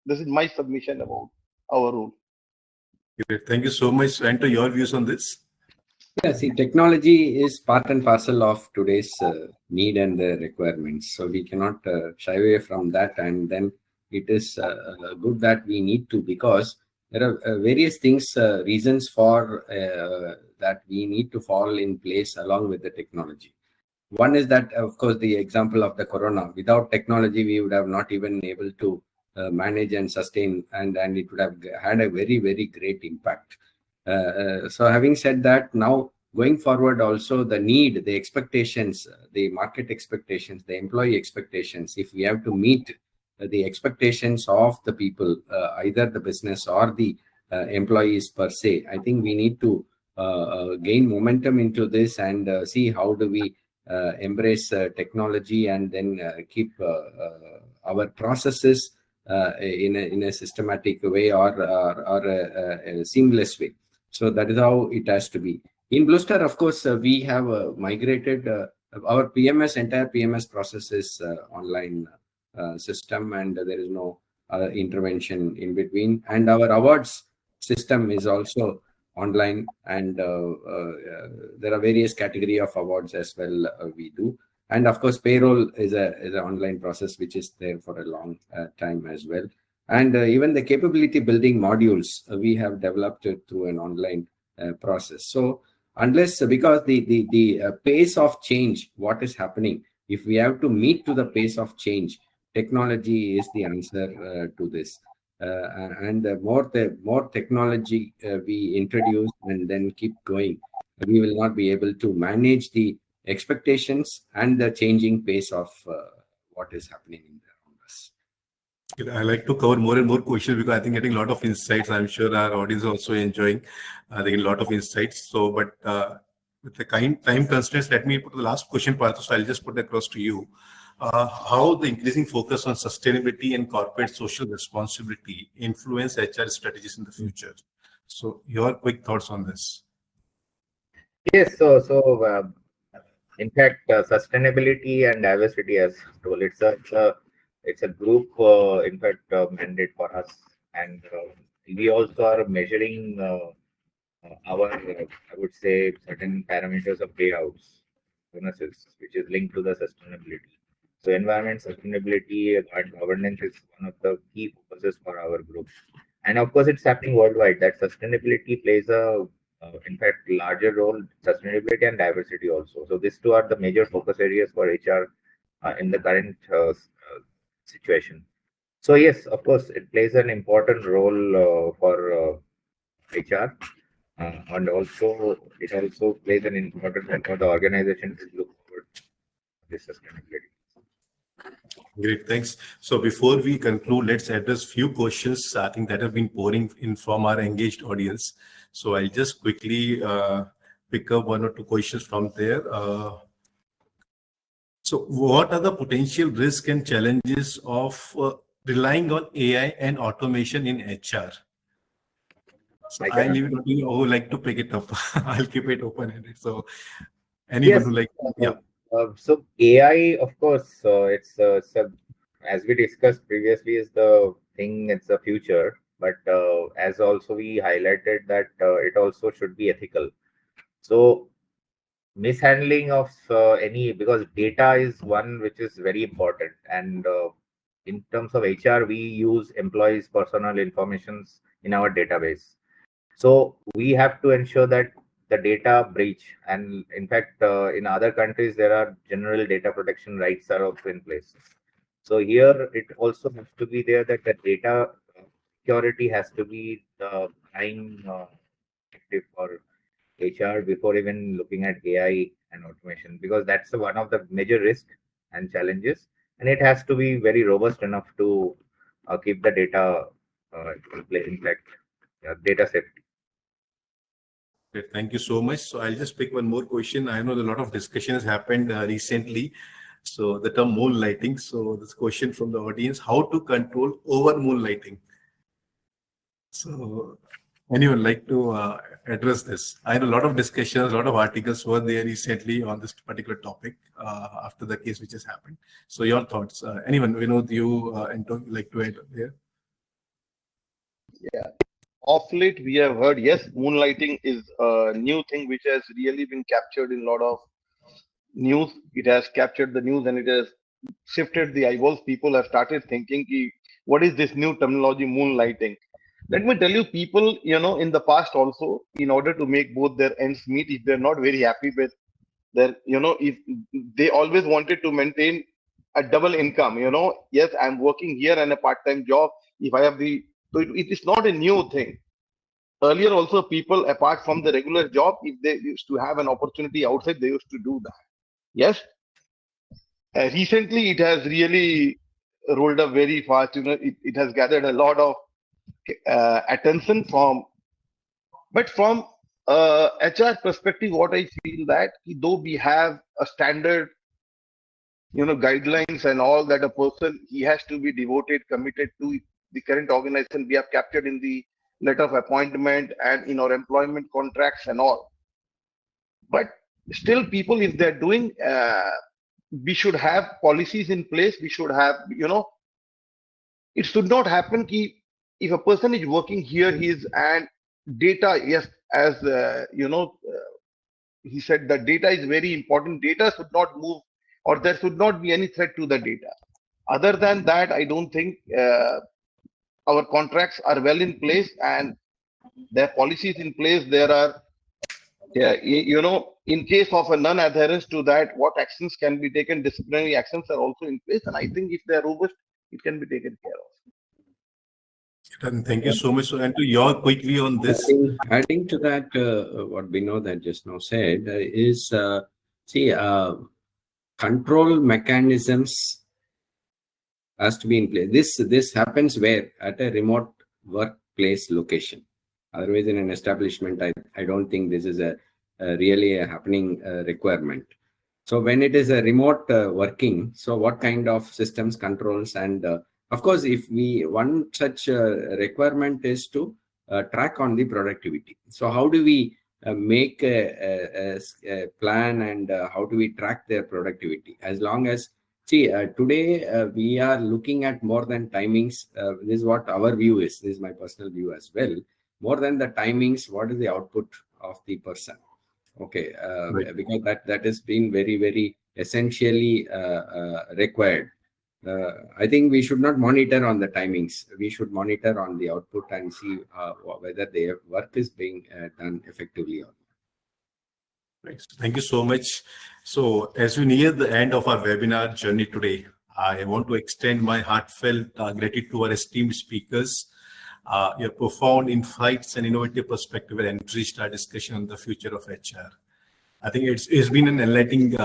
this is my submission about our role. Great. Thank you so much. Anto, your views on this? Yeah, see, technology is part and parcel of today's need and requirements. So we cannot shy away from that. And then it is good that we need to, because there are various things, reasons for that we need to fall in place along with the technology. One is that, of course, the example of the corona. Without technology, we would have not even able to manage and sustain, and it would have had a very, very great impact. So having said that, now going forward also, the need, the expectations, the market expectations, the employee expectations, if we have to meet the expectations of the people, either the business or the employees per se, I think we need to gain momentum into this and see how do we embrace technology and then keep our processes in a systematic way or a seamless way. So that is how it has to be. In Bluestar, of course, we have migrated our entire PMS process is online system, and there is no intervention in between. And our awards system is also online, and there are various category of awards as well we do. And of course, payroll is an online process which is there for a long time as well. And even the capability building modules we have developed it through an online process. So unless, because the pace of change, what is happening, if we have to meet to the pace of change, technology is the answer to this. And the more technology we introduce and then keep going, we will not be able to manage the expectations and the changing pace of what is happening around us. I like to cover more and more questions because I think getting a lot of insights. I'm sure our audience is also enjoying. They get a lot of insights. So, but with the time constraints, let me put the last question, Partha. So I'll just put it across to you. How the increasing focus on sustainability and corporate social responsibility influence HR strategies in the future? So your quick thoughts on this. Yes, in fact, sustainability and diversity, as told, it's a group, in fact, mandate for us, and we also are measuring our, I would say, certain parameters of payouts, bonuses, which is linked to the sustainability. So environment, sustainability, and governance is one of the key focuses for our group. And of course, it's happening worldwide that sustainability plays in fact, larger role, sustainability and diversity also. So these two are the major focus areas for HR in the current situation. So yes, of course, it plays an important role for HR. And also, it also plays an important role for the organization to look forward to this sustainability. Great, thanks. So before we conclude, let's address few questions I think that have been pouring in from our engaged audience. So I'll just quickly pick up one or two questions from there. So what are the potential risks and challenges of relying on AI and automation in HR? So I'll leave it to you who would like to pick it up. I'll keep it open-ended. So anyone who like, yeah. So AI, of course, it's as we discussed previously, is the thing. It's the future, but as also we highlighted that it also should be ethical. So mishandling of any, because data is one which is very important, and in terms of HR, we use employees' personal informations in our database. So we have to ensure that the data breach, and in fact, in other countries, there are general data protection rights are also in place. So here it also has to be there that the data security has to be the prime objective for HR before even looking at AI and automation, because that's one of the major risks and challenges, and it has to be very robust enough to keep the data in place. In fact, data safety. Great. Thank you so much. So I'll just pick one more question. I know a lot of discussion has happened recently. So the term moonlighting. So this question from the audience: how to control over moonlighting? So anyone like to address this? I know a lot of discussions, a lot of articles were there recently on this particular topic after the case which has happened. So your thoughts? Anyone? Vinod, you Anto, like to add here? Yeah. Of late, we have heard, yes, moonlighting is a new thing which has really been captured in a lot of news. It has captured the news and it has shifted the eyeballs. People have started thinking, ki, what is this new terminology, moonlighting? Let me tell you, people, in the past also, in order to make both their ends meet, if they're not very happy with their, if they always wanted to maintain a double income, yes, I'm working here and a part-time job. If I have so it is not a new thing. Earlier also, people, apart from the regular job, if they used to have an opportunity outside, they used to do that. Yes. Recently, it has really rolled up very fast. It has gathered a lot of attention but from HR perspective, what I feel that though we have a standard, guidelines and all that a person, he has to be devoted, committed to the current organization. We have captured in the letter of appointment and in our employment contracts and all. But still, people, if they're doing, we should have policies in place. We should have, it should not happen ki if a person is working here, he is and data, yes, as he said, the data is very important. Data should not move, or there should not be any threat to the data. Other than that, I don't think our contracts are well in place and there are policies in place. There are, yeah, in case of a non-adherence to that, what actions can be taken, disciplinary actions are also in place. And I think if they are robust, it can be taken care of. And thank you so much. So, and to your quickly on this. Adding to that, what Binod had just now said is, control mechanisms has to be in place. This happens where at a remote workplace location. Otherwise, in an establishment, I don't think this is really a happening requirement. So when it is a remote working, so what kind of systems, controls, and of course, if one such requirement is to track on the productivity. So how do we make a plan and how do we track their productivity? As long as, today we are looking at more than timings. This is what our view is. This is my personal view as well. More than the timings, what is the output of the person? Okay, Right. because that has been very, very essentially required. I think we should not monitor on the timings. We should monitor on the output and see whether their work is being done effectively or not. Right. Thank you so much. So as we near the end of our webinar journey today, I want to extend my heartfelt gratitude to our esteemed speakers. Your profound insights and innovative perspective have enriched our discussion on the future of HR. I think it's been an enlightening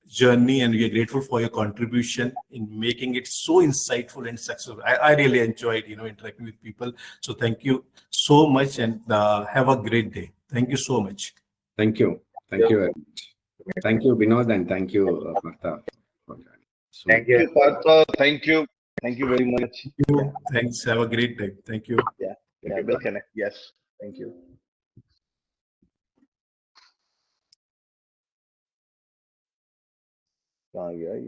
journey, and we are grateful for your contribution in making it so insightful and successful. I really enjoyed, interacting with people. So thank you so much, and have a great day. Thank you so much. Thank you. Thank you very much. Thank you, Binod, and thank you, Partha. Thank you. Partha, thank you. Thank you very much. Thank you. Thanks. Have a great day. Thank you. Yeah, we'll connect. Yes. Thank you. Yeah.